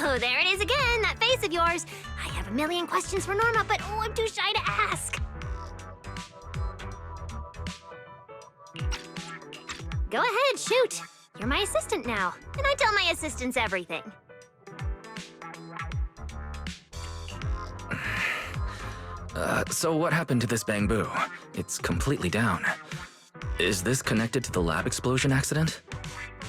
Oh, there it is again, that face of yours. I have a million questions for Norma, but oh, I'm too shy to ask. Go ahead, shoot. You're my assistant now, and I tell my assistants everything. So what happened to this Bangbu? It's completely down. Is this connected to the lab explosion accident?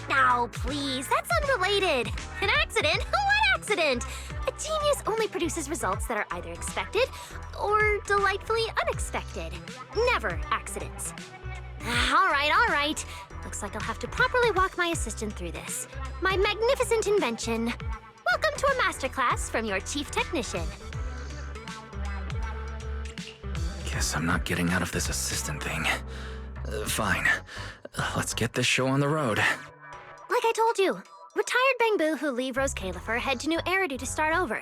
No, please, that's unrelated. An accident? What accident? A genius only produces results that are either expected or delightfully unexpected. Never accidents. All right. Looks like I'll have to properly walk my assistant through this. My magnificent invention. Welcome to a masterclass from your chief technician. Guess I'm not getting out of this assistant thing. Fine. Let's get this show on the road. Like I told you, retired Bangbu who leave Rose Califer head to New Eridu to start over.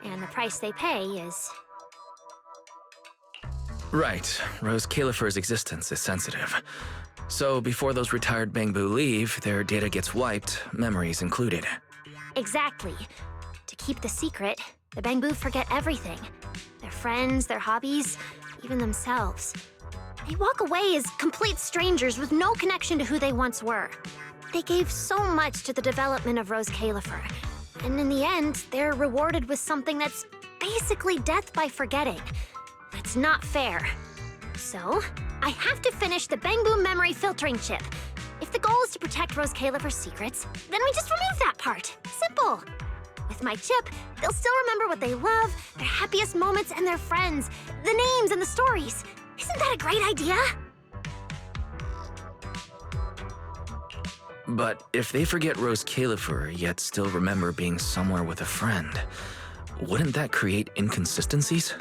And the price they pay is... Right. Rose Califer's existence is sensitive. So before those retired Bangbu leave, their data gets wiped, memories included. Exactly. To keep the secret, the Bangbu forget everything. Their friends, their hobbies, even themselves. They walk away as complete strangers with no connection to who they once were. They gave so much to the development of Rose Califer, and in the end, they're rewarded with something that's basically death by forgetting. That's not fair. So, I have to finish the Bangbu memory filtering chip. If the goal is to protect Rose Califer's secrets, then we just remove that part. Simple. With my chip, they'll still remember what they love, their happiest moments, and their friends, the names and the stories. Isn't that a great idea? But if they forget Rose Califer, yet still remember being somewhere with a friend, wouldn't that create inconsistencies?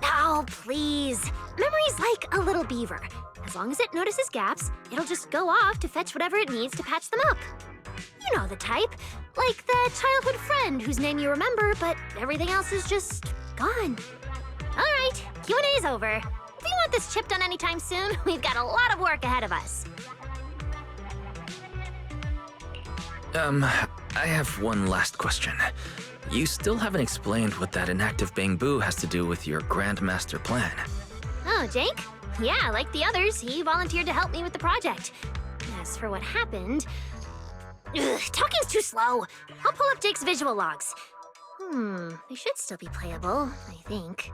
Oh, please. Memory's like a little beaver. As long as it notices gaps, it'll just go off to fetch whatever it needs to patch them up. You know the type. Like the childhood friend whose name you remember, but everything else is just gone. All right, Q&A's over. If you want this chip done anytime soon, we've got a lot of work ahead of us. I have one last question. You still haven't explained what that inactive Bangbu has to do with your Grandmaster plan. Oh, Jake? Yeah, like the others, he volunteered to help me with the project. As for what happened... talking's too slow. I'll pull up Jake's visual logs. They should still be playable, I think.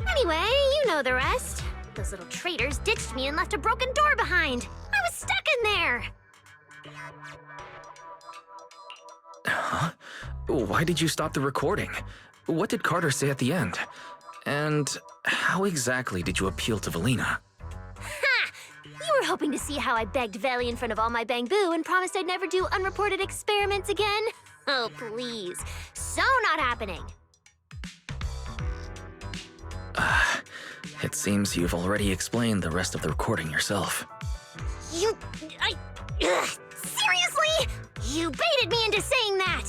Anyway, you know the rest. Those little traitors ditched me and left a broken door behind. I was stuck in there. Huh? Why did you stop the recording? What did Carter say at the end? And how exactly did you appeal to Valina? Ha! You were hoping to see how I begged Veli in front of all my Bangbu and promised I'd never do unreported experiments again? Oh, please. So not happening. It seems you've already explained the rest of the recording yourself. Seriously? You baited me into saying that!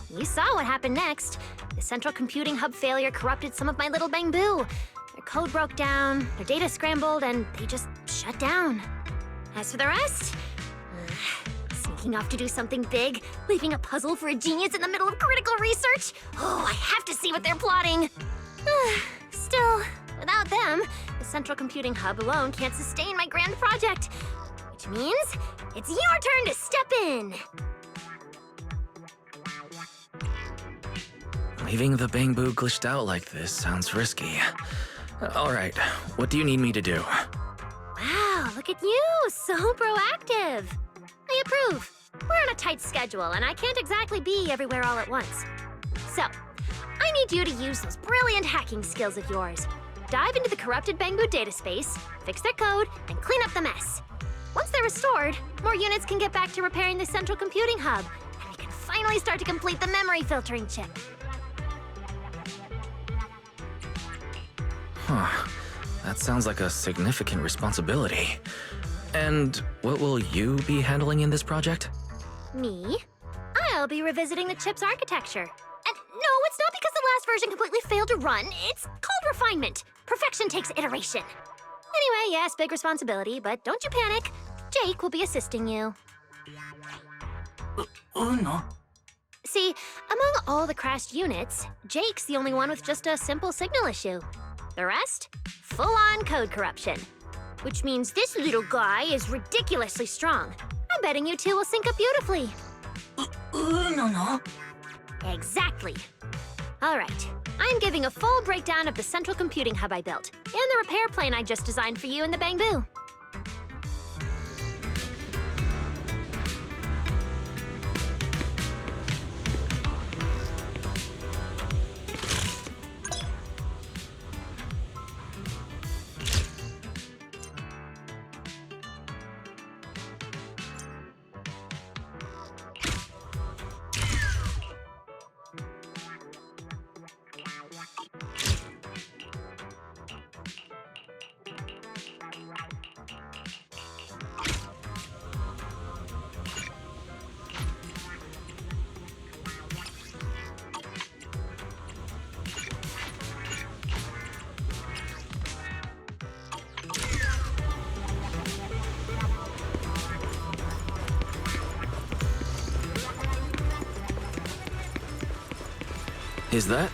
You saw what happened next. The central computing hub failure corrupted some of my little Bangboo. Their code broke down, their data scrambled, and they just shut down. As for the rest, sneaking off to do something big, leaving a puzzle for a genius in the middle of critical research. Oh, I have to see what they're plotting. Still, without them, the central computing hub alone can't sustain my grand project. Which means it's your turn to step in. Leaving the Bangboo glitched out like this sounds risky. Alright, what do you need me to do? Wow, look at you, so proactive. I approve. We're on a tight schedule, and I can't exactly be everywhere all at once. So, I need you to use those brilliant hacking skills of yours. Dive into the corrupted Bangboo data space, fix their code, and clean up the mess. Once they're restored, more units can get back to repairing the central computing hub, and we can finally start to complete the memory filtering chip. Huh. That sounds like a significant responsibility. And what will you be handling in this project? Me? I'll be revisiting the chip's architecture. And no, it's not because the last version completely failed to run. It's called refinement. Perfection takes iteration. Anyway, yes, big responsibility, but don't you panic. Jake will be assisting you. No. See, among all the crashed units, Jake's the only one with just a simple signal issue. The rest? Full-on code corruption. Which means this little guy is ridiculously strong. I'm betting you two will sync up beautifully. No. Exactly. All right, I'm giving a full breakdown of the central computing hub I built, and the repair plane I just designed for you in the Bangboo. Is that?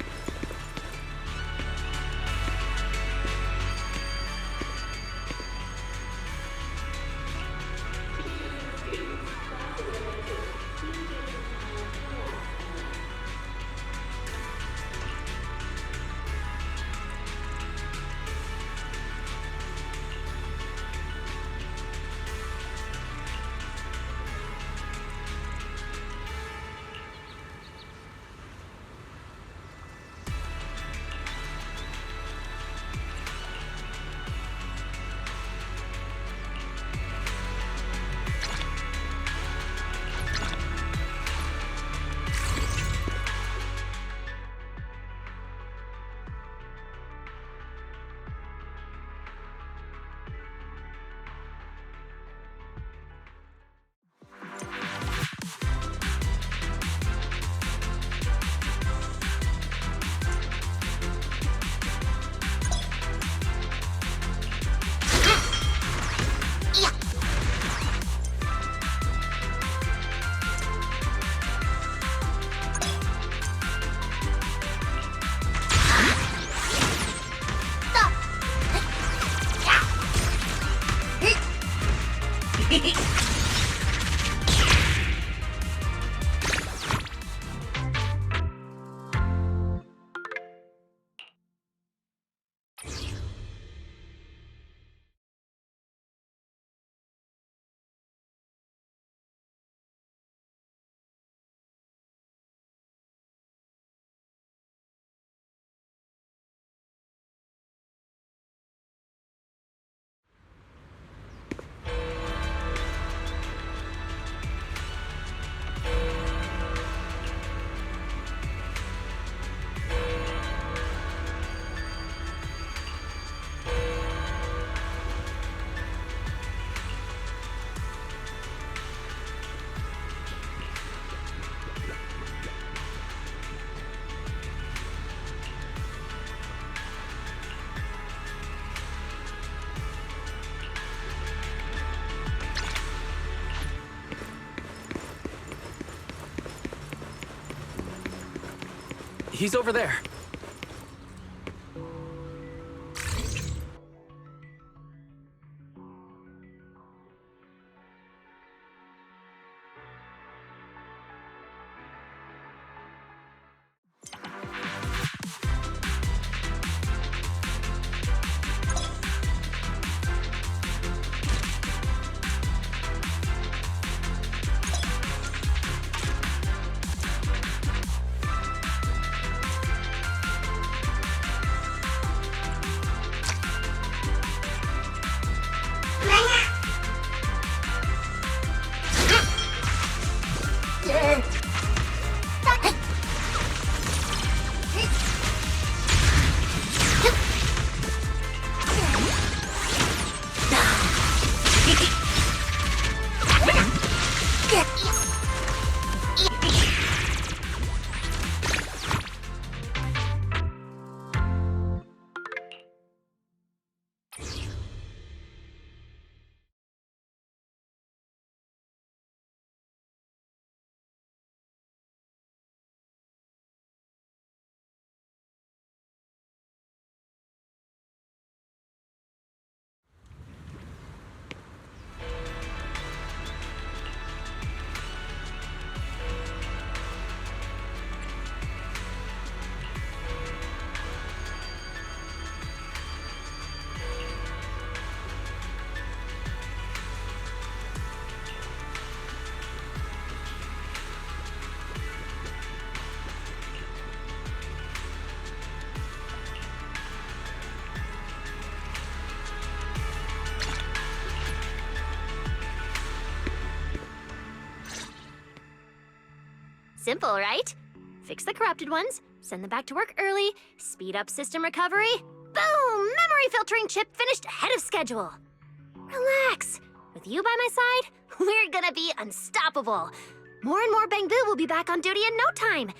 He's over there. Simple, right? Fix the corrupted ones, send them back to work early, speed up system recovery. Boom! Memory filtering chip finished ahead of schedule. Relax. With you by my side, we're gonna be unstoppable. More and more Bangboo will be back on duty in no time.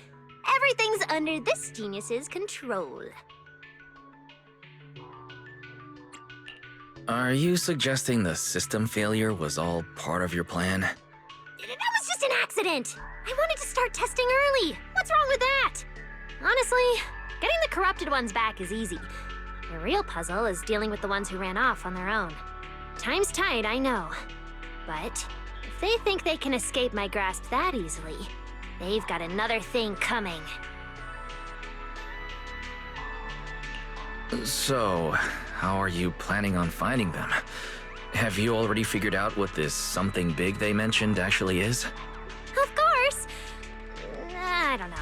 Everything's under this genius's control. Are you suggesting the system failure was all part of your plan? That was just an accident. I wanted to start testing early. What's wrong with that? Honestly, getting the corrupted ones back is easy. The real puzzle is dealing with the ones who ran off on their own. Time's tight, I know. But if they think they can escape my grasp that easily, they've got another thing coming. So, how are you planning on finding them? Have you already figured out what this something big they mentioned actually is? Of course. I don't know.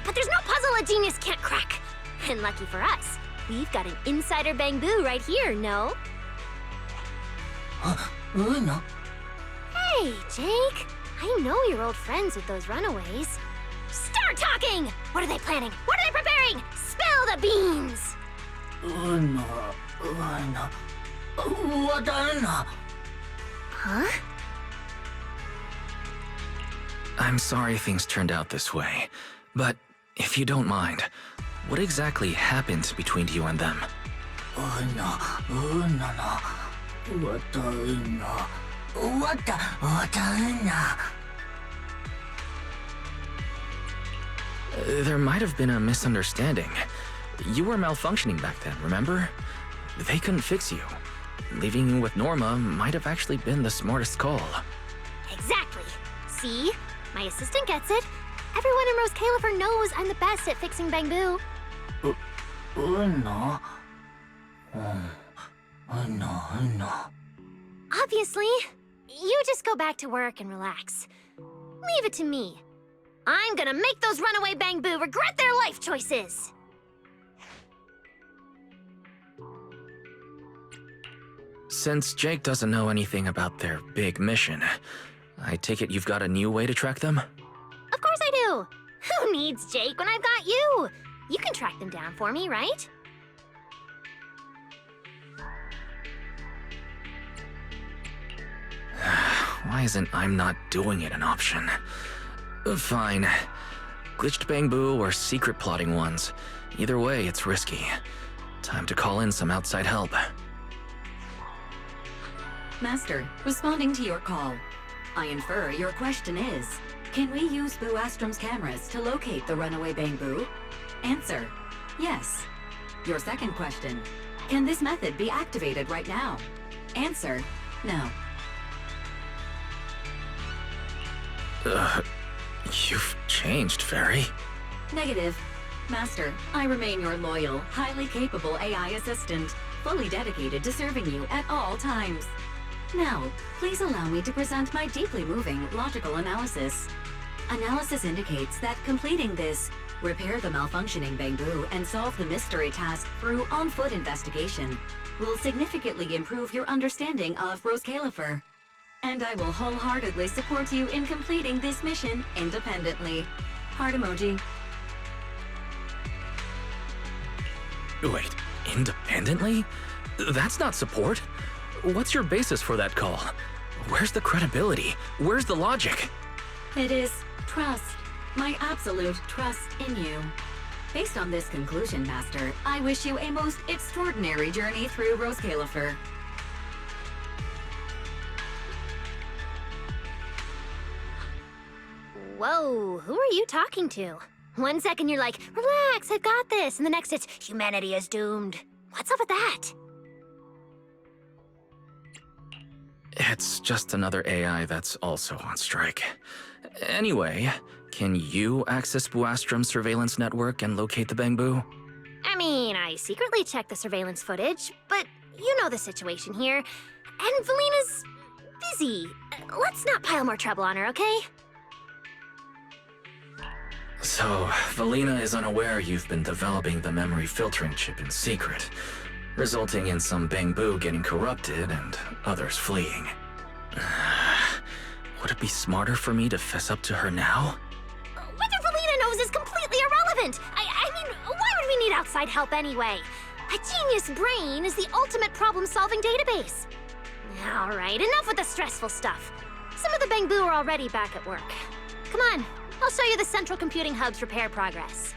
But there's no puzzle a genius can't crack. And lucky for us, we've got an insider Bangboo right here, no? No. Hey, Jake. I know you're old friends with those runaways. Start talking! What are they planning? What are they preparing? Spill the beans! No. Huh? I'm sorry things turned out this way, but if you don't mind, what exactly happened between you and them? There might have been a misunderstanding. You were malfunctioning back then, remember? They couldn't fix you. Leaving you with Norma might have actually been the smartest call. Exactly. See? My assistant gets it. Everyone in Rose Califer knows I'm the best at fixing Bangboo. Obviously. You just go back to work and relax. Leave it to me. I'm gonna make those runaway Bangboo regret their life choices. Since Jake doesn't know anything about their big mission, I take it you've got a new way to track them? Of course I do. Who needs Jake when I've got you? You can track them down for me, right? Why isn't I'm not doing it an option? Fine. Glitched Bangboo or secret plotting ones. Either way, it's risky. Time to call in some outside help. Master, responding to your call. I infer your question is, can we use Boo Astrum's cameras to locate the runaway Bangboo? Answer: yes. Your second question: can this method be activated right now? Answer: no. You've changed, Fairy. Negative. Master, I remain your loyal, highly capable AI assistant, fully dedicated to serving you at all times. Now, please allow me to present my deeply moving logical analysis. Analysis indicates that completing this repair the malfunctioning Bangboo and solve the mystery task through on-foot investigation will significantly improve your understanding of Rose Califer. And I will wholeheartedly support you in completing this mission independently. Heart emoji. Wait, independently? That's not support. What's your basis for that call? Where's the credibility? Where's the logic? It is trust. My absolute trust in you. Based on this conclusion, Master, I wish you a most extraordinary journey through Rose Califer. Whoa, who are you talking to? 1 second you're like, relax, I've got this, and the next it's, humanity is doomed. What's up with that? It's just another AI that's also on strike. Anyway, can you access Buastrom's surveillance network and locate the Bangboo? I mean, I secretly checked the surveillance footage, but you know the situation here. And Valina's busy. Let's not pile more trouble on her, okay? So, Valina is unaware you've been developing the memory filtering chip in secret, resulting in some Bangboo getting corrupted and others fleeing. Would it be smarter for me to fess up to her now? Whether Valina knows is completely irrelevant. I mean, why would we need outside help anyway? A genius brain is the ultimate problem-solving database. All right, enough with the stressful stuff. Some of the Bangboo are already back at work. Come on, I'll show you the Central Computing Hub's repair progress.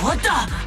What the?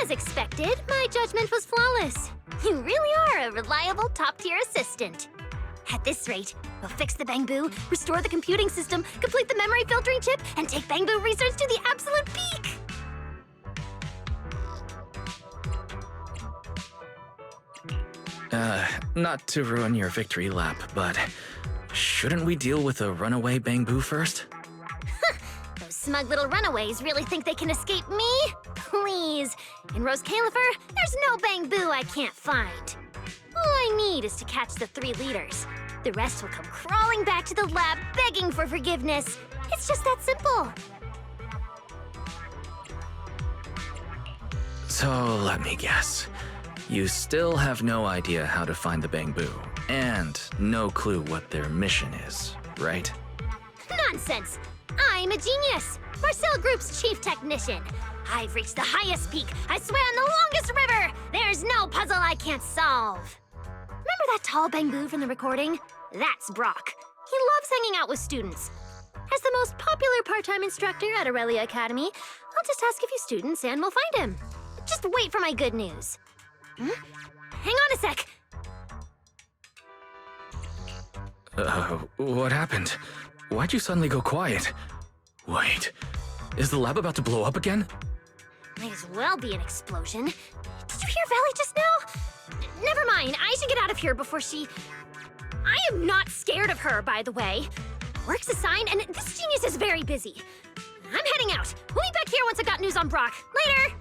As expected, my judgment was flawless. You really are a reliable top-tier assistant. At this rate, we'll fix the Bangboo, restore the computing system, complete the memory filtering chip, and take Bangboo research to the absolute peak! Not to ruin your victory lap, but shouldn't we deal with a runaway Bangboo first? Those smug little runaways really think they can escape me? Please. In Rose Califer, there's no Bangboo I can't find. All I need is to catch the 3 leaders. The rest will come crawling back to the lab begging for forgiveness. It's just that simple. So let me guess. You still have no idea how to find the Bangboo, and no clue what their mission is, right? Nonsense! I'm a genius! Marcel Group's chief technician. I've reached the highest peak. I swam the longest river. There's no puzzle I can't solve. Remember that tall Bangboo from the recording? That's Brock. He loves hanging out with students. As the most popular part-time instructor at Aurelia Academy, I'll just ask a few students and we'll find him. Just wait for my good news. Hang on a sec. What happened? Why'd you suddenly go quiet? Wait, is the lab about to blow up again? Might as well be an explosion. Did you hear Valley just now? Never mind, I should get out of here before she... I am not scared of her, by the way. Work's assigned, and this genius is very busy. I'm heading out. We'll be back here once I've got news on Brock. Later!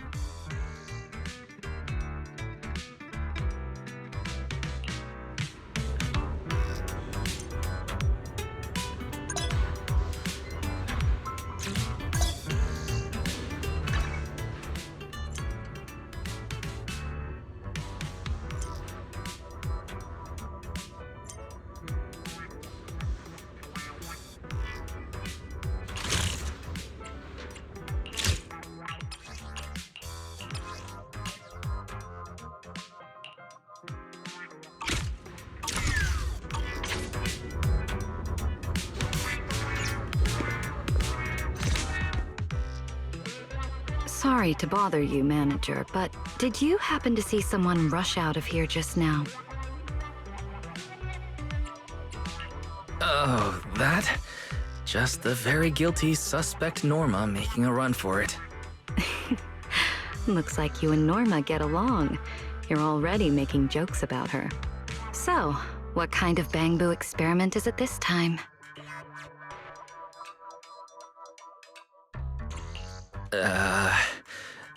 Sorry to bother you, manager, but did you happen to see someone rush out of here just now? Oh, that? Just the very guilty suspect Norma making a run for it. Looks like you and Norma get along. You're already making jokes about her. So, what kind of Bangboo experiment is it this time?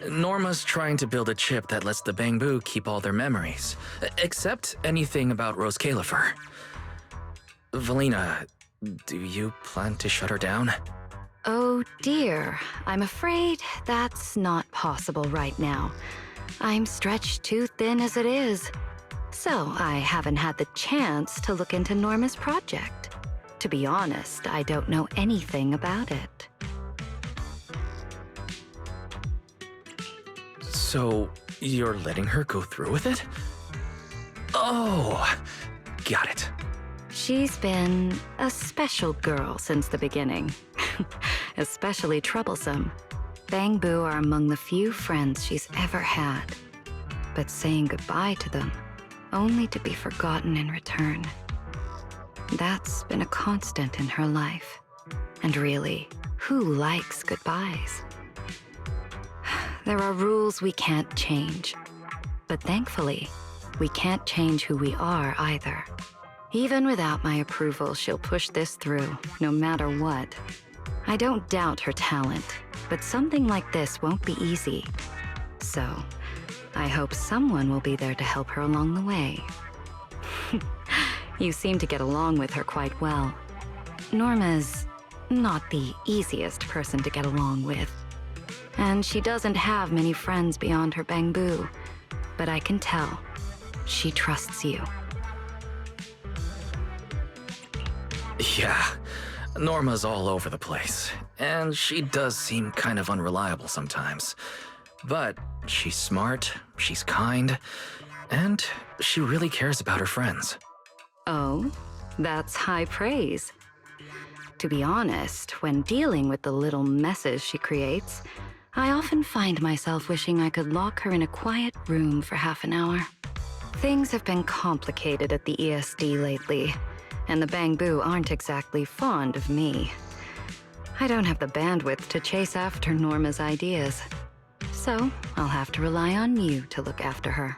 Norma's trying to build a chip that lets the Bangboo keep all their memories, except anything about Rose Califer. Valina, do you plan to shut her down? Oh dear, I'm afraid that's not possible right now. I'm stretched too thin as it is. So I haven't had the chance to look into Norma's project. To be honest, I don't know anything about it. So, you're letting her go through with it? Oh, got it. She's been a special girl since the beginning. Especially troublesome. Bangboo are among the few friends she's ever had. But saying goodbye to them, only to be forgotten in return. That's been a constant in her life. And really, who likes goodbyes? There are rules we can't change. But thankfully, we can't change who we are either. Even without my approval, she'll push this through, no matter what. I don't doubt her talent, but something like this won't be easy. So, I hope someone will be there to help her along the way. You seem to get along with her quite well. Norma's not the easiest person to get along with. And she doesn't have many friends beyond her Bangboo. But I can tell, she trusts you. Yeah, Norma's all over the place, and she does seem kind of unreliable sometimes. But she's smart, she's kind, and she really cares about her friends. Oh, that's high praise. To be honest, when dealing with the little messes she creates, I often find myself wishing I could lock her in a quiet room for half an hour. Things have been complicated at the ESD lately, and the Bangboo aren't exactly fond of me. I don't have the bandwidth to chase after Norma's ideas, so I'll have to rely on you to look after her.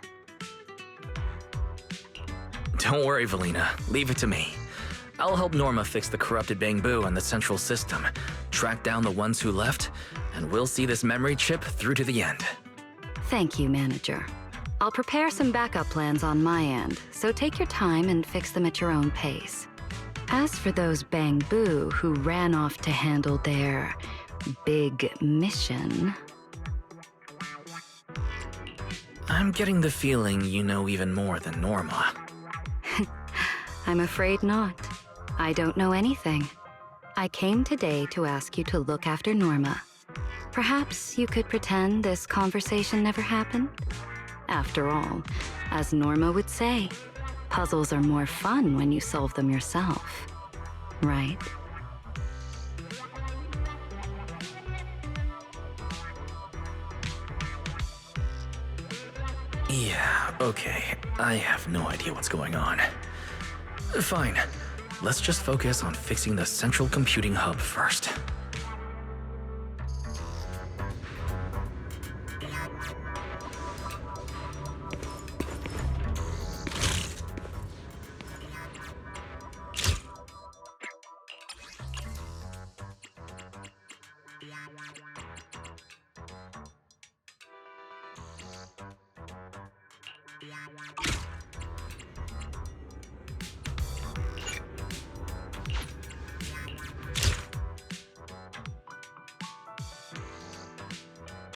Don't worry, Valina. Leave it to me. I'll help Norma fix the corrupted Bangboo and the central system, track down the ones who left, and we'll see this memory chip through to the end. Thank you, Manager. I'll prepare some backup plans on my end, so take your time and fix them at your own pace. As for those Bangboo who ran off to handle their big mission... I'm getting the feeling you know even more than Norma. I'm afraid not. I don't know anything. I came today to ask you to look after Norma. Perhaps you could pretend this conversation never happened? After all, as Norma would say, puzzles are more fun when you solve them yourself. Right? Yeah, okay. I have no idea what's going on. Fine. Let's just focus on fixing the central computing hub first.